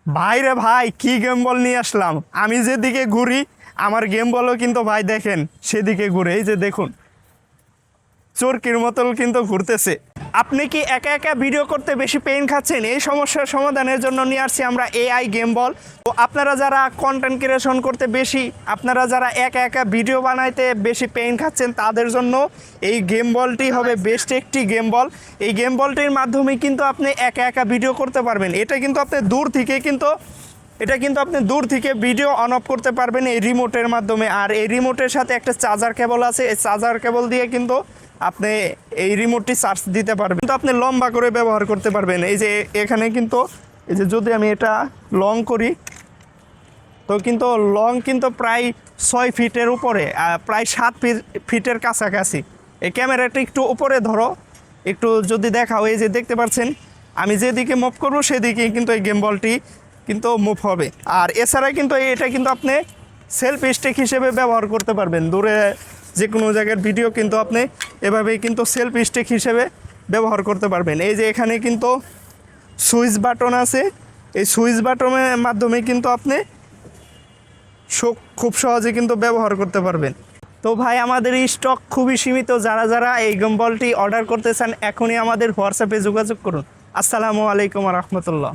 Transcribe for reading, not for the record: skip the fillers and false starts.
ভাই রে ভাই, কি গেম বল নিয়ে আসলাম। আমি যেদিকে ঘুরি আমার গেম বলও কিন্তু ভাই দেখেন সেদিকে ঘুরে, এই যে দেখুন চোরকির মতন কিন্তু ঘুরতেছে। আপনি কি একা একা ভিডিও করতে বেশি পেইন খাচ্ছেন? এই সমস্যার সমাধানের জন্য নিয়ে আসছি আমরা এআই গেম বল। তো আপনারা যারা কন্টেন্ট ক্রিয়েশন করতে বেশি, আপনারা যারা একা একা ভিডিও বানাইতে বেশি পেইন খাচ্ছেন, তাদের জন্য এই গেম বলটি হবে বেস্ট একটি গেম বল। এই গেম বলটির মাধ্যমে কিন্তু আপনি একা একা ভিডিও করতে পারবেন। এটা কিন্তু আপনি দূর থেকে ভিডিও অন অফ করতে পারবেন এই রিমোটের মাধ্যমে। আর এই রিমোটের সাথে একটা চার্জার কেবল আছে, এই চার্জার কেবল দিয়ে কিন্তু আপনি এই রিমোটটি চার্জ দিতে পারবেন। কিন্তু আপনি লম্বা করে ব্যবহার করতে পারবেন। এই যে এখানে কিন্তু এই যে যদি আমি এটা লং করি, তো কিন্তু লং কিন্তু প্রায় 6 ফিটের উপরে, প্রায় 7 ফিটের কাছাকাছি। এই ক্যামেরাটা একটু উপরে ধরো, একটু যদি দেখাও, এই যে দেখতে পাচ্ছেন আমি যেদিকে মুভ করবো সেদিকে কিন্তু এই গেম বলটি কিন্তু মুভ হবে। আর এছাড়া কিন্তু এটা কিন্তু আপনি সেলফ স্টিক হিসেবে ব্যবহার করতে পারবেন। দূরে যে কোনো জায়গার ভিডিও কিন্তু আপনি এভাবেই কিন্তু সেলফ স্টিক হিসেবে ব্যবহার করতে পারবেন। এই যে এখানে কিন্তু সুইচ বাটন আছে, এই সুইচ বাটনের মাধ্যমে কিন্তু আপনি খুব সহজে কিন্তু ব্যবহার করতে পারবেন। তো ভাই আমাদের এই স্টক খুবই সীমিত। যারা যারা এই গেম বলটি অর্ডার করতে চান এখনই আমাদের হোয়াটসঅ্যাপে যোগাযোগ করুন। আসসালামু আলাইকুম রহমতুল্লাহ।